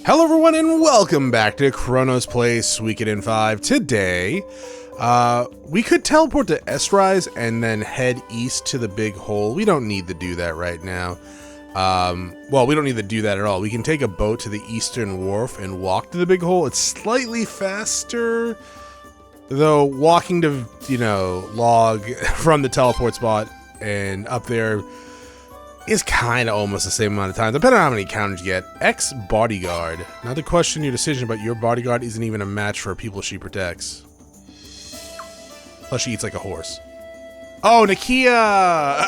Hello everyone and welcome back to Chronos Plays Suikoden V. Today, we could teleport to S-Rise and then head east to the big hole. We don't need to do that right now. Well, we don't need to do that at all. We can take a boat to the eastern wharf and walk to the big hole. It's slightly faster, though walking to, log from the teleport spot and up there is kind of almost the same amount of time, depending on how many encounters you get. Ex-bodyguard. Not to question your decision, but your bodyguard isn't even a match for people she protects. Plus she eats like a horse. Oh, Nakia!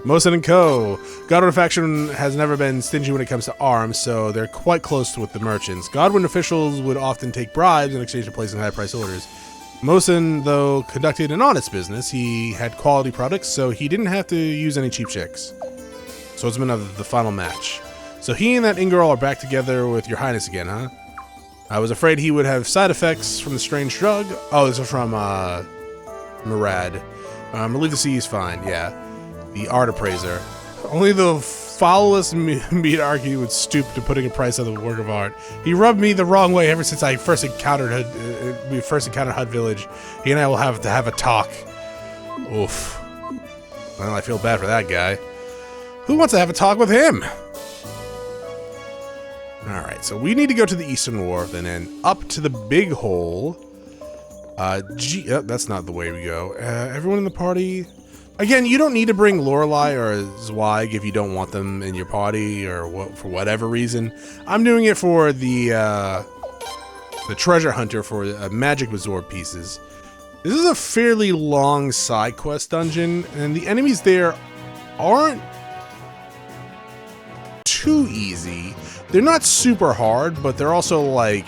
Mosen & Co. Godwin faction has never been stingy when it comes to arms, so they're quite close with the merchants. Godwin officials would often take bribes in exchange for placing high-price orders. Mosen, though, conducted an honest business. He had quality products, so he didn't have to use any cheap chicks. So it's been the final match. So he and that Ingirl are back together with your highness again, huh? I was afraid he would have side effects from the strange drug. Oh, this is from, Murad. I'm relieved to see he's fine, yeah. The art appraiser. Only the foulest meat-archy would stoop to putting a price on the work of art. He rubbed me the wrong way ever since I first encountered Hut Village. He and I will have to have a talk. Oof. Well, I feel bad for that guy. Who wants to have a talk with him? Alright, so we need to go to the eastern wharf and then up to the big hole. That's not the way we go. Everyone in the party... Again, you don't need to bring Lorelei or Zweig if you don't want them in your party or for whatever reason. I'm doing it for the treasure hunter for magic absorb pieces. This is a fairly long side quest dungeon, and the enemies there aren't too easy. They're not super hard, but they're also like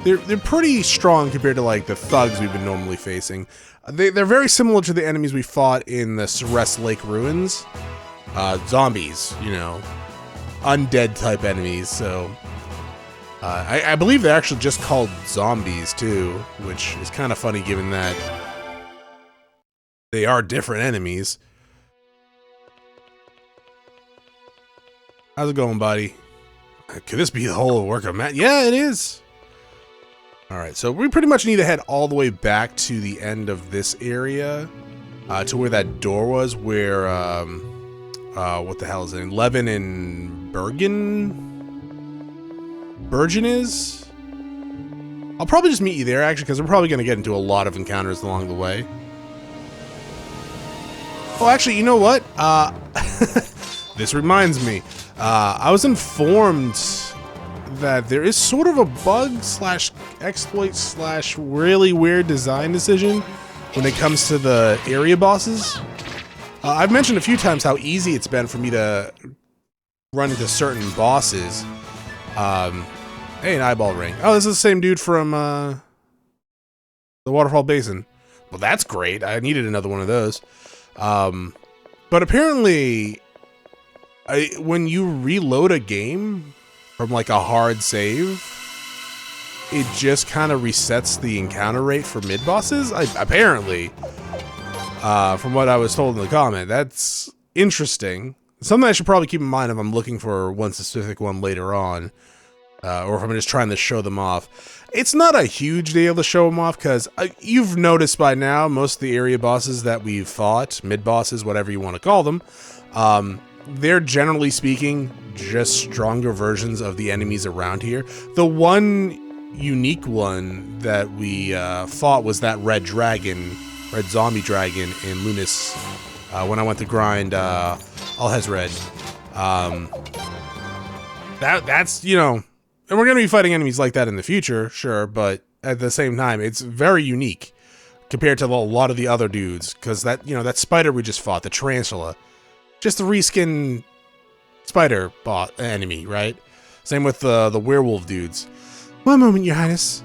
they're pretty strong compared to like the thugs we've been normally facing. They're very similar to the enemies we fought in the Ceres Lake ruins. Zombies, undead type enemies. So I believe they're actually just called zombies too, which is kind of funny given that they are different enemies. How's it going, buddy? Could this be the whole work of Matt? Yeah, it is. Alright, so we pretty much need to head all the way back to the end of this area, to where that door was, where, what the hell is it? Levin and Bergen is? I'll probably just meet you there, actually, because we're probably going to get into a lot of encounters along the way. Oh, actually, you know what? This reminds me. I was informed that there is sort of a bug slash exploit slash really weird design decision when it comes to the area bosses. I've mentioned a few times how easy it's been for me to run into certain bosses. Hey, an eyeball ring. Oh, this is the same dude from the Waterfall Basin. Well, that's great. I needed another one of those. But apparently, when you reload a game from like a hard save, it just kind of resets the encounter rate for mid-bosses, apparently. From what I was told in the comment. That's interesting. Something I should probably keep in mind if I'm looking for one specific one later on. Or if I'm just trying to show them off. It's not a huge deal to show them off, because you've noticed by now, most of the area bosses that we've fought, mid-bosses, whatever you want to call them, they're generally speaking just stronger versions of the enemies around here. The one unique one that we fought was that red zombie dragon in Lunis when I went to grind Alhez Red. That's, and we're going to be fighting enemies like that in the future, sure, but at the same time, it's very unique compared to a lot of the other dudes, because that spider we just fought, the tarantula, just a reskin spider enemy, right? Same with the werewolf dudes. One moment, Your Highness.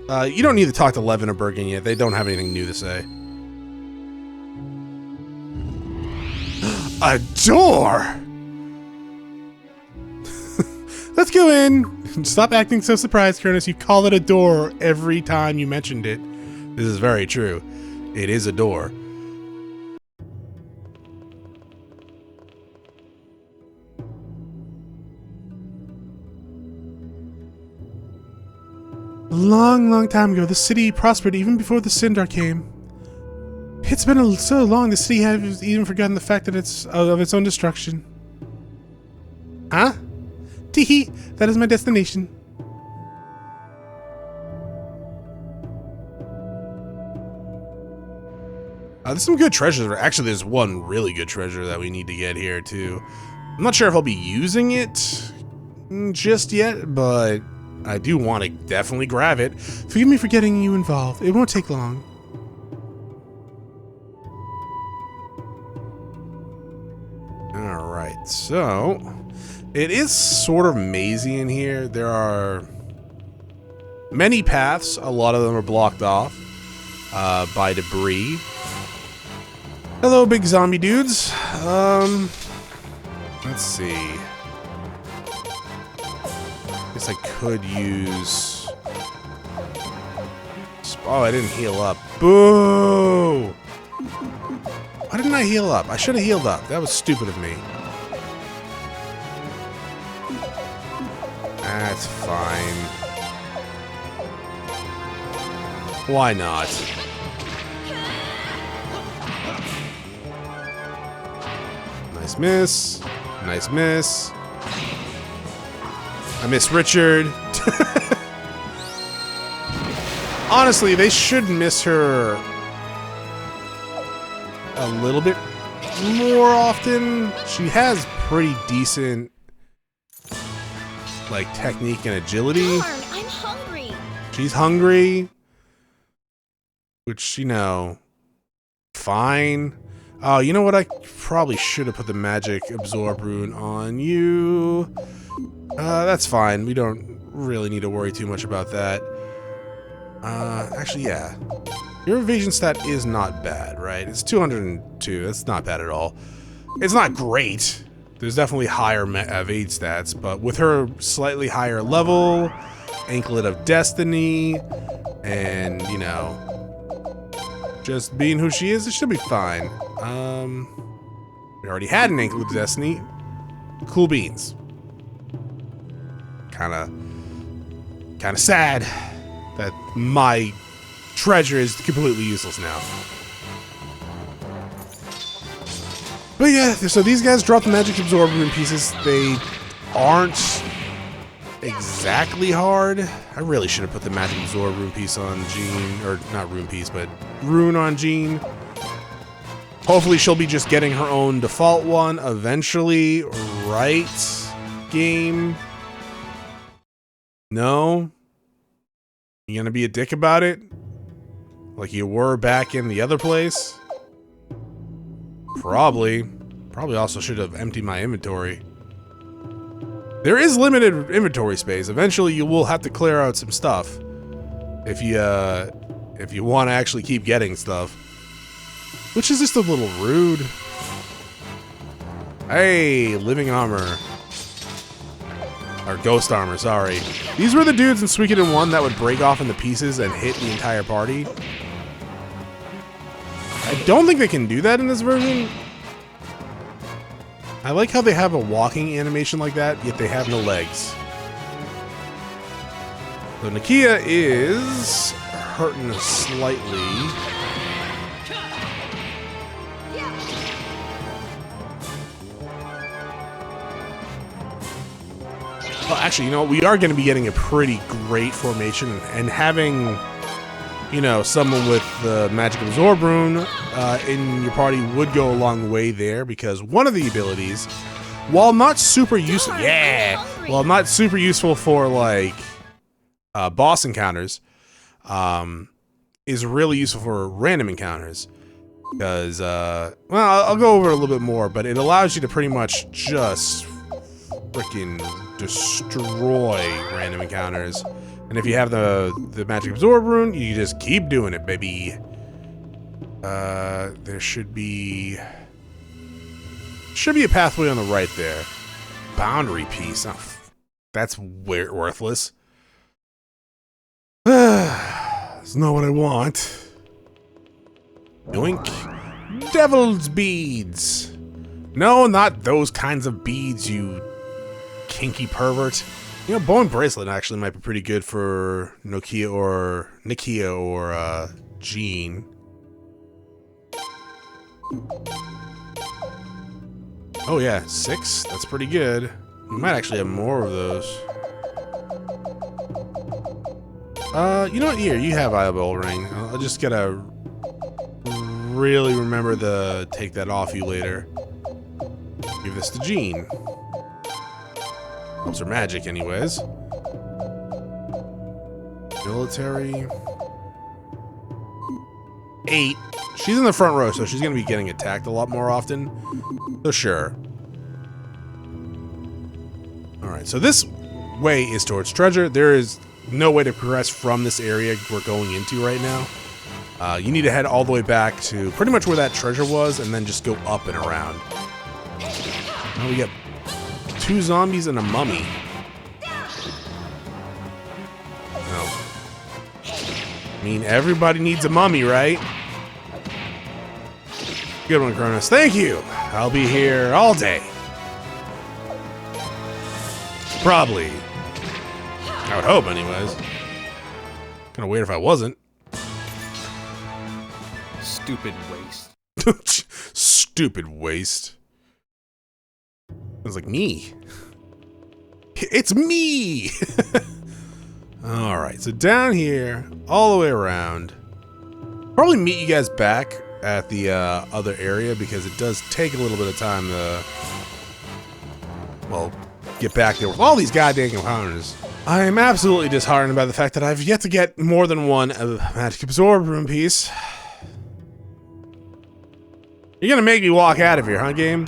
You don't need to talk to Levin or Bergen yet. They don't have anything new to say. A door! Let's go in. Stop acting so surprised, Chronos. You call it a door every time you mentioned it. This is very true. It is a door. A long, long time ago, the city prospered even before the Sindar came. It's been so long, the city has even forgotten the fact that it's of its own destruction. Huh? Teehee, that is my destination. There's some good treasures. Actually, there's one really good treasure that we need to get here, too. I'm not sure if I'll be using it just yet, but I do want to definitely grab it. Forgive me for getting you involved. It won't take long. Alright, so it is sort of mazy in here. There are many paths. A lot of them are blocked off by debris. Hello, big zombie dudes. Let's see. Guess I could use... Oh, I didn't heal up. Boo! Why didn't I heal up? I should have healed up. That was stupid of me. That's fine. Why not? Nice miss. Nice miss. I miss Richard. Honestly, they should miss her a little bit more often. She has pretty decent, like, technique and agility. I'm hungry. She's hungry, which, you know, fine. Oh, you know what? I probably should have put the magic absorb rune on you. That's fine. We don't really need to worry too much about that. Actually, yeah. Your evasion stat is not bad, right? It's 202. That's not bad at all. It's not great. There's definitely higher evade stats, but with her slightly higher level, Anklet of Destiny, and, you know, just being who she is, it should be fine. We already had an Anklet of Destiny. Cool beans. Kinda sad that my treasure is completely useless now. But yeah, so these guys drop the magic absorb rune pieces. They aren't exactly hard. I really should have put the magic absorb rune piece on Jeane, or not rune piece, but rune on Jeane. Hopefully she'll be just getting her own default one eventually, right? Game? No? You gonna be a dick about it? Like you were back in the other place? Probably. Probably also should have emptied my inventory. There is limited inventory space. Eventually you will have to clear out some stuff. If you want to actually keep getting stuff. Which is just a little rude. Hey, living armor. Or ghost armor, sorry. These were the dudes in Suikoden 1 that would break off into pieces and hit the entire party. I don't think they can do that in this version. I like how they have a walking animation like that, yet they have no legs. So Nakia is hurting slightly. Well, actually, you know, we are going to be getting a pretty great formation, and having, you know, someone with the magic absorb rune in your party would go a long way there, because one of the abilities, while not super useful, while not super useful for like boss encounters, is really useful for random encounters. Because, well, I'll go over it a little bit more, but it allows you to pretty much just freaking destroy random encounters. And if you have the magic absorb rune, you just keep doing it, baby. There should be a pathway on the right there. Boundary piece. Oh, that's worthless. It's not what I want. Yoink. Devil's beads. No, not those kinds of beads, you kinky pervert. You know, bone bracelet actually might be pretty good for Nikia or Jeane. Oh yeah, 6. That's pretty good. We might actually have more of those. You know what? Here, you have eyeball ring. I'll just gotta really remember to take that off you later. Give this to Jeane. Helps her magic, anyways. Military. 8. She's in the front row, so she's gonna be getting attacked a lot more often. So sure. Alright, so this way is towards treasure. There is no way to progress from this area we're going into right now. You need to head all the way back to pretty much where that treasure was and then just go up and around. Now we got 2 zombies and a mummy. Oh. I mean, everybody needs a mummy, right? Good one, Chronos. Thank you! I'll be here all day. Probably. I would hope, anyways. Kinda weird if I wasn't. Stupid waste. Stupid waste. Sounds like me. It's me! Alright, so down here, all the way around. Probably meet you guys back at the other area because it does take a little bit of time to, well, get back there with all these goddamn encounters. I am absolutely disheartened by the fact that I've yet to get more than one magic absorb room piece. You're gonna make me walk out of here, huh, game?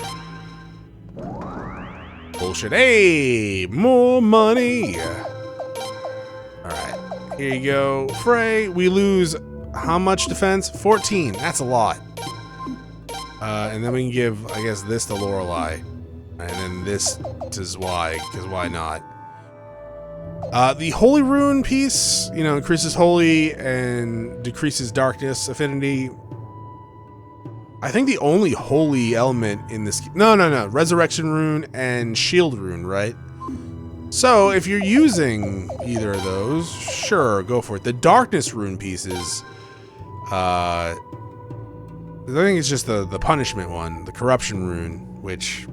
Bullshit. Hey, more money. Alright, here you go. Frey, we lose how much defense? 14. That's a lot. And then we can give, I guess, this to Lorelei. And then this to Zwei, because why not? The Holy Rune piece, you know, increases Holy and decreases Darkness affinity. I think the only Holy element in this... No. Resurrection Rune and Shield Rune, right? So, if you're using either of those, sure, go for it. The Darkness Rune pieces... I think it's just the Punishment one, the Corruption Rune, which...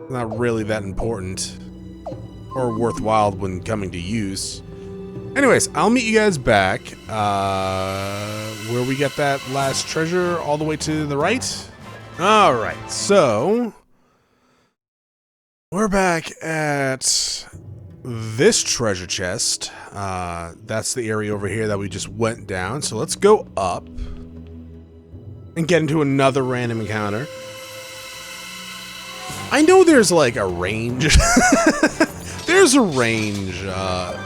not really that important or worthwhile when coming to use. Anyways, I'll meet you guys back where we get that last treasure all the way to the right. Alright, so we're back at this treasure chest. That's the area over here that we just went down. So let's go up and get into another random encounter. I know there's like a range. There's a range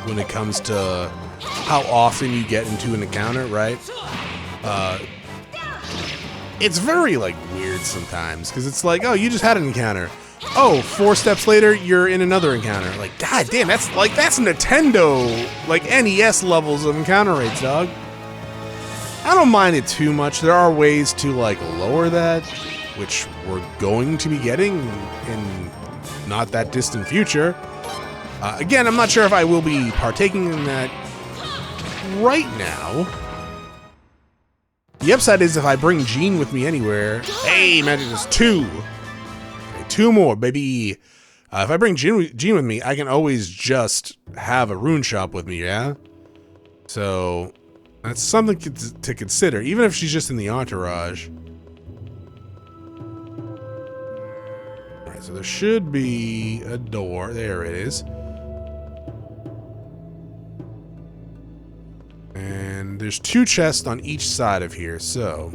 when it comes to how often you get into an encounter, right? It's very like weird sometimes because it's like, oh, you just had an encounter. Oh, 4 steps later, you're in another encounter. Like, god damn, that's Nintendo, like NES levels of encounter rates, dog. I don't mind it too much. There are ways to like lower that, which we're going to be getting in not that distant future. Again, I'm not sure if I will be partaking in that right now. The upside is if I bring Jeane with me anywhere. Hey, man, there's 2. Okay, 2 more, baby. If I bring Jeane with me, I can always just have a rune shop with me, yeah? So, that's something to consider, even if she's just in the entourage. Alright, so there should be a door. There it is. And there's 2 chests on each side of here, so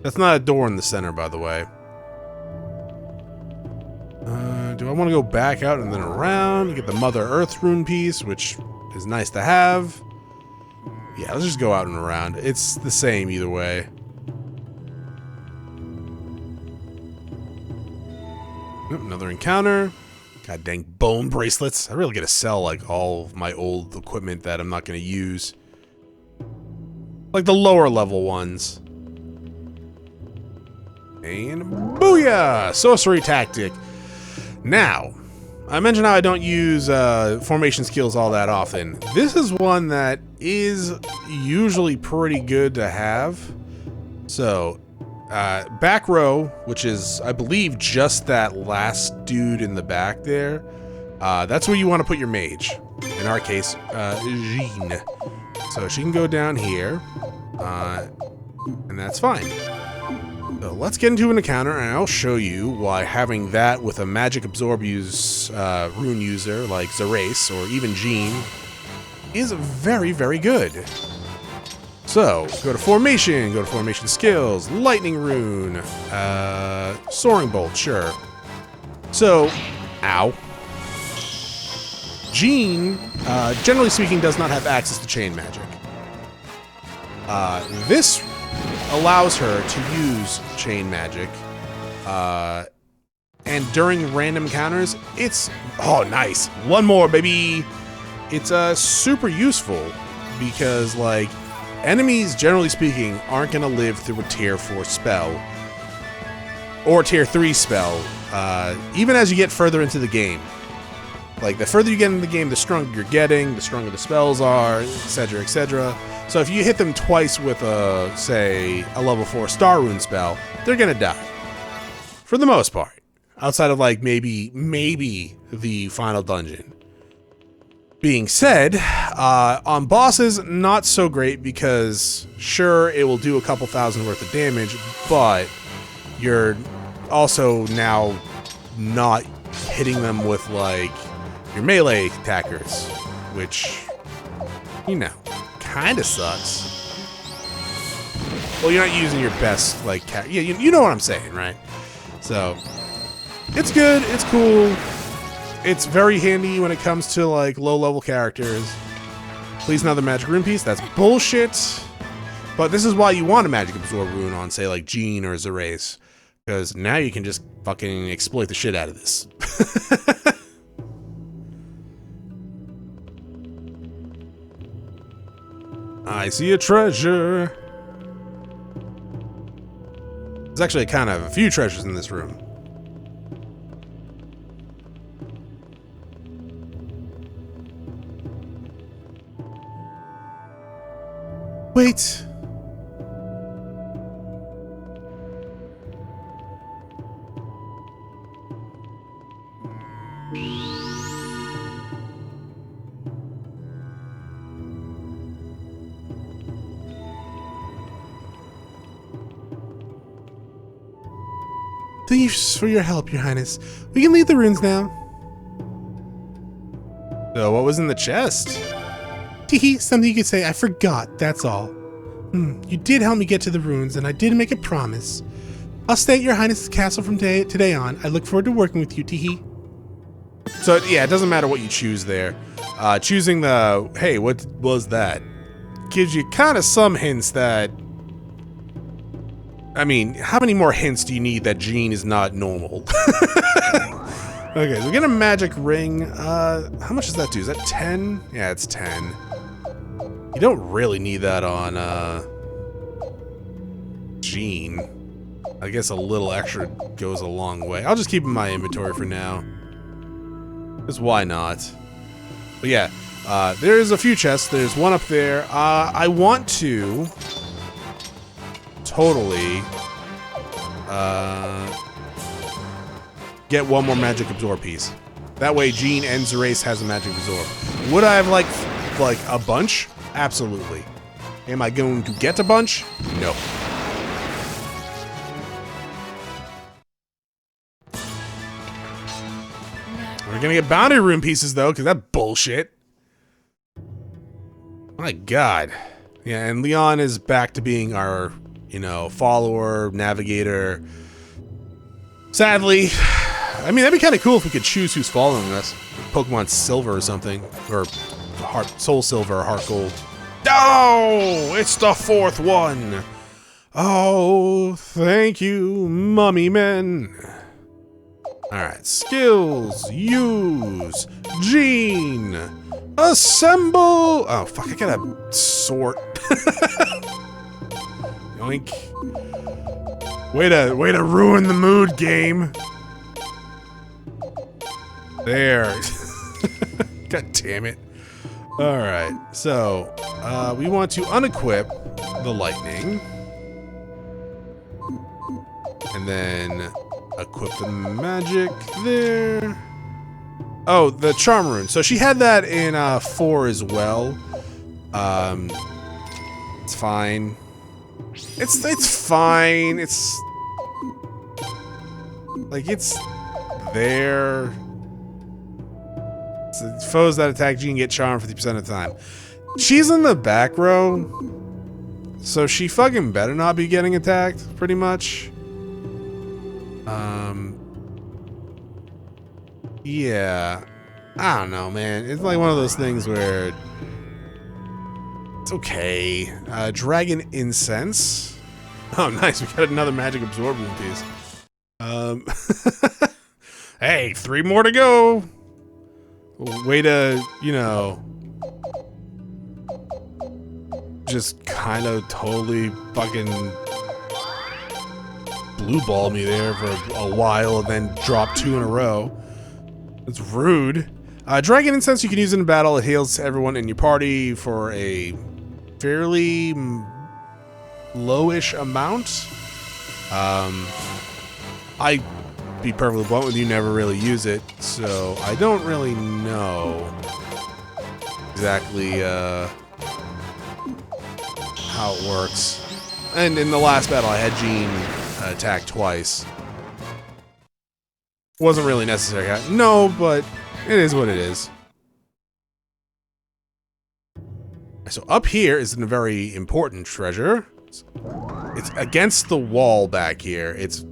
that's not a door in the center, by the way. Do I want to go back out and then around and get the Mother Earth rune piece, which is nice to have? Yeah, let's just go out and around. It's the same either way. Oh, another encounter. God dang bone bracelets. I really gotta sell like all of my old equipment that I'm not gonna use. Like the lower level ones. And booyah! Sorcery tactic. Now, I mentioned how I don't use formation skills all that often. This is one that is usually pretty good to have. So, back row, which is, I believe, just that last dude in the back there, that's where you want to put your mage. In our case, Jeane. So she can go down here, and that's fine. So let's get into an encounter, and I'll show you why having that with a magic absorb rune user like Zerace or even Jeane is very, very good. So go to formation skills, lightning rune, soaring bolt, sure. So, ow. Jeane, generally speaking, does not have access to chain magic. This allows her to use chain magic, and during random encounters, it's, oh nice, one more baby. It's super useful because like enemies, generally speaking, aren't gonna live through a tier 4 spell or tier 3 spell, even as you get further into the game. Like the further you get into the game, the stronger you're getting, the stronger the spells are, etc., etc. So if you hit them twice with a, say, a level 4 star rune spell, they're gonna die. For the most part. Outside of like maybe the final dungeon. Being said, on bosses, not so great because sure, it will do a couple thousand worth of damage, but you're also now not hitting them with like your melee attackers, which, you know, kind of sucks. Well, you're not using your best, like, yeah, you know what I'm saying, right? So, it's good, it's cool, it's very handy when it comes to, like, low-level characters. Please another magic rune piece, that's bullshit. But this is why you want a magic absorb rune on, say, like, Jeane or Zerace. Because now you can just fucking exploit the shit out of this. I see a treasure. There's actually kind of a few treasures in this room. Wait. Thanks for your help, Your Highness. We can leave the ruins now. So, what was in the chest? Teehee, something you could say. I forgot, that's all. You did help me get to the ruins, and I did make a promise. I'll stay at Your Highness's castle from today on. I look forward to working with you, Teehee. So, yeah, it doesn't matter what you choose there. Choosing the, hey, what was that? Gives you kind of some hints that, I mean, how many more hints do you need that Jeane is not normal? Okay, so we get a magic ring. How much does that do? Is that 10? Yeah, it's 10. You don't really need that on, Jeane. I guess a little extra goes a long way. I'll just keep it in my inventory for now. Because why not? But yeah, there's a few chests. There's one up there. I want to totally get one more magic absorb piece. That way Jeane and Zerace has a magic absorb. Would I have like a bunch? Absolutely. Am I going to get a bunch? No. We're gonna get bounty rune pieces though, because that's bullshit. My god. Yeah, and Leon is back to being our, you know, follower, navigator. Sadly, I mean, that'd be kind of cool if we could choose who's following us. Pokemon Silver or something. Or Soul Silver or Heart Gold. Oh, it's the 4th one. Oh, thank you, mummy men. Alright, skills, use, Jeane, assemble. Oh, fuck, I gotta sort. Yoink. Way to ruin the mood, game. There. God damn it. Alright, so we want to unequip the lightning. And then equip the magic there. Oh, the charm rune. So she had that in 4 as well. It's fine. It's fine. It's like it's there. So foes that attack Jeane get charmed 50% of the time. She's in the back row, so she fucking better not be getting attacked, pretty much. Yeah. I don't know, man. It's like one of those things where it's okay. Dragon Incense. Oh, nice. We got another magic absorption piece. Hey, 3 more to go. Way to, you know, just kind of totally fucking blue ball me there for a while and then drop 2 in a row. That's rude. Dragon Incense you can use in battle. It heals everyone in your party for a fairly lowish amount. I be perfectly blunt with you, never really use it, so I don't really know exactly how it works. And in the last battle, I had Jeane attack twice. Wasn't really necessary. No, but it is what it is. So up here is a very important treasure. It's against the wall back here. It's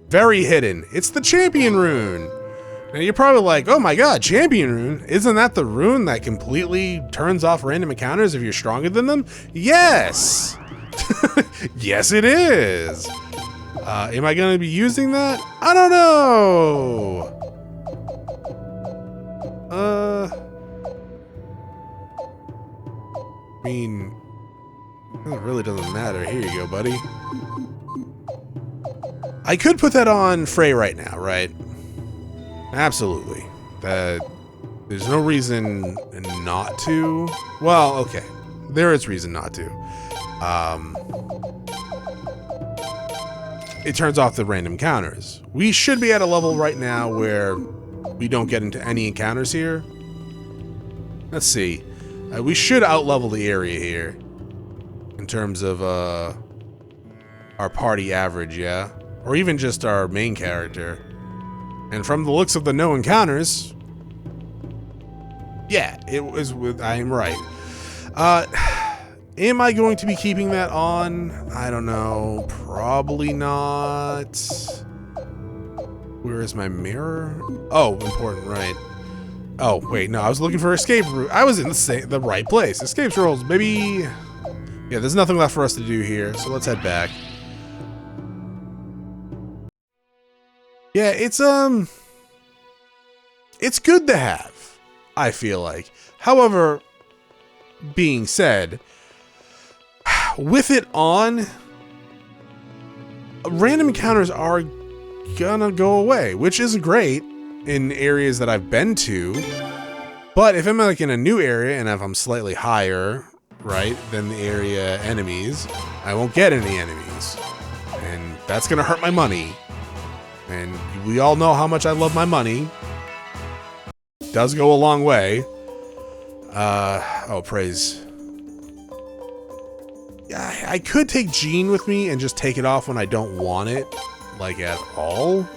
very hidden. It's the champion rune. Now you're probably like, oh my god, champion rune? Isn't that the rune that completely turns off random encounters if you're stronger than them? Yes! Yes it is! Am I gonna be using that? I don't know! I mean, it really doesn't matter. Here you go, buddy. I could put that on Frey right now, right? Absolutely. There's no reason not to. Well, okay. There is reason not to. It turns off the random encounters. We should be at a level right now where we don't get into any encounters here. Let's see. We should outlevel the area here in terms of our party average, yeah? Or even just our main character. And from the looks of the no encounters, yeah, it was with, I am right. Am I going to be keeping that on? I don't know. Probably not. Where is my mirror? Oh, important, right. Oh, wait, no, I was looking for escape route. I was in the right place. Escape rolls, baby. Yeah, there's nothing left for us to do here, so let's head back. Yeah, it's good to have, I feel like. However, being said, with it on, random encounters are gonna go away, which is great in areas that I've been to. But if I'm like in a new area and if I'm slightly higher, right, than the area enemies, I won't get any enemies. And that's gonna hurt my money. And we all know how much I love my money. It does go a long way. Oh, praise. Yeah, I could take Jeane with me and just take it off when I don't want it, like at all.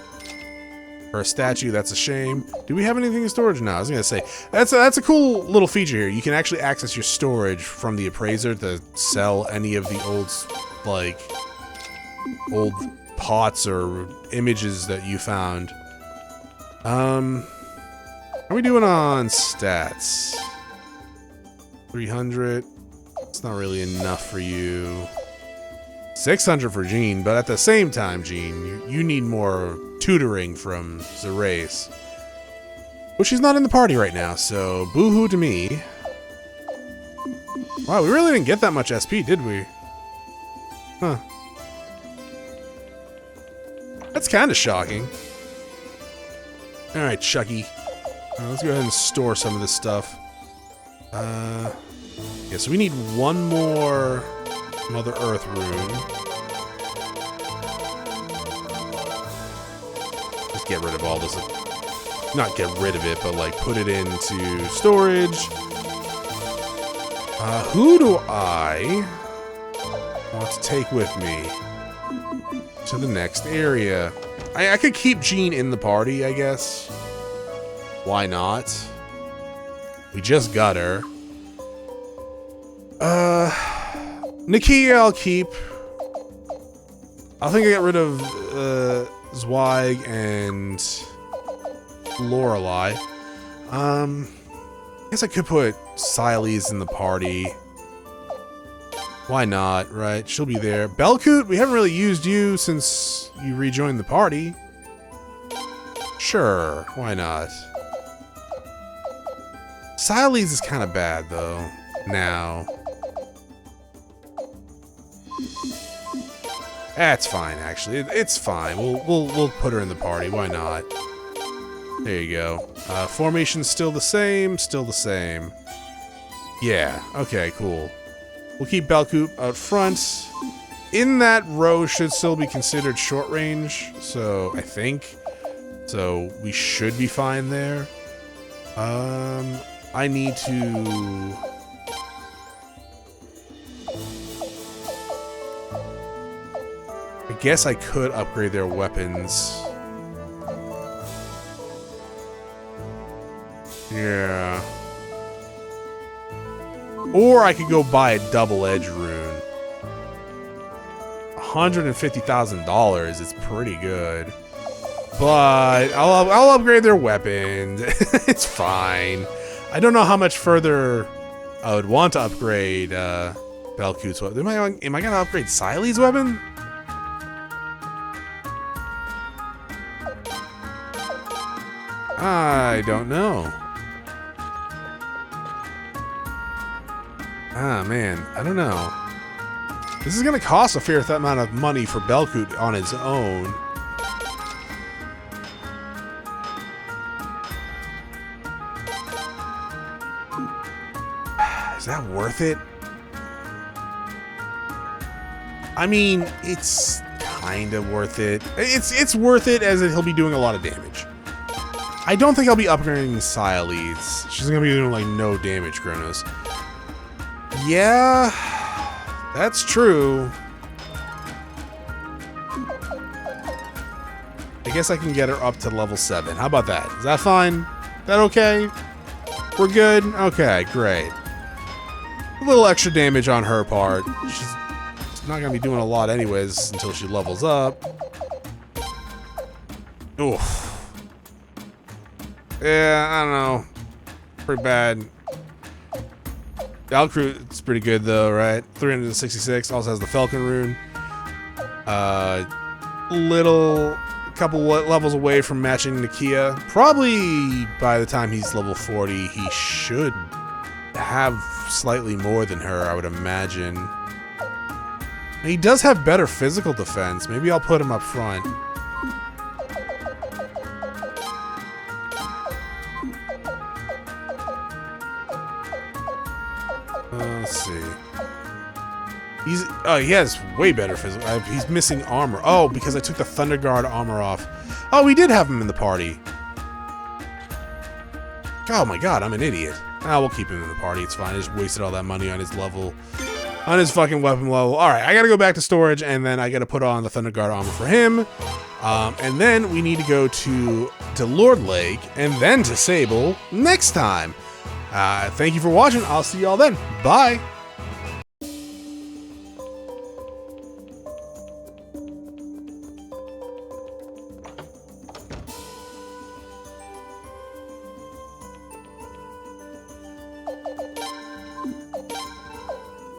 For a statue, that's a shame. Do we have anything in storage now? I was gonna say that's a cool little feature here. You can actually access your storage from the appraiser to sell any of the old pots or images that you found. How are we doing on stats? 300. It's not really enough for you. 600 for Jeane, but at the same time, Jeane, you need more tutoring from Zerace. Well, she's not in the party right now, so boo-hoo to me. Wow, we really didn't get that much SP, did we? Huh. That's kind of shocking. All right, Chucky. Let's go ahead and store some of this stuff. Yeah, so we need one more Mother Earth rune. Just get rid of all this. Not get rid of it, but like put it into storage. Who do I want to take with me to the next area? I could keep Jeane in the party, I guess. Why not? We just got her. Nakia I'll keep. I think I get rid of Zweig and Lorelei. I guess I could put Siles in the party. Why not, right? She'll be there. Belcoot, we haven't really used you since you rejoined the party. Sure, why not? Siles is kind of bad, though, now. That's fine, actually. It's fine. We'll put her in the party. Why not? There you go. Formation's still the same. Still the same. Yeah. Okay. Cool. We'll keep Belcoot out front. In that row should still be considered short range. So I think. So we should be fine there. I need to. I guess I could upgrade their weapons. Yeah. Or I could go buy a double-edge rune. $150,000 is pretty good. But I'll upgrade their weapons. It's fine. I don't know how much further I would want to upgrade Belcoot's weapon. Am I going to upgrade Siles' weapon? I don't know. Ah, man. I don't know. This is going to cost a fair amount of money for Belcoot on his own. Is that worth it? I mean, it's kind of worth it. It's worth it as he'll be doing a lot of damage. I don't think I'll be upgrading Siles. She's going to be doing, like, no damage, Chronos. Yeah, that's true. I guess I can get her up to level 7. How about that? Is that fine? Is that okay? We're good? Okay, great. A little extra damage on her part. She's not going to be doing a lot anyways until she levels up. Oof. Yeah, I don't know. Pretty bad. Belcoot's pretty good though, right? 366. Also has the Falcon rune. Couple levels away from matching Nakia. Probably by the time he's level 40, he should have slightly more than her, I would imagine. He does have better physical defense. Maybe I'll put him up front. Let's see. He has way better physical. He's missing armor. Oh, because I took the Thunder Guard armor off. Oh, we did have him in the party. Oh my god, I'm an idiot. We'll keep him in the party. It's fine. I just wasted all that money on his level. On his fucking weapon level. Alright, I gotta go back to storage, and then I gotta put on the Thunder Guard armor for him. And then we need to go to Lord Lake, and then to Sable next time. Thank you for watching. I'll see y'all then. Bye.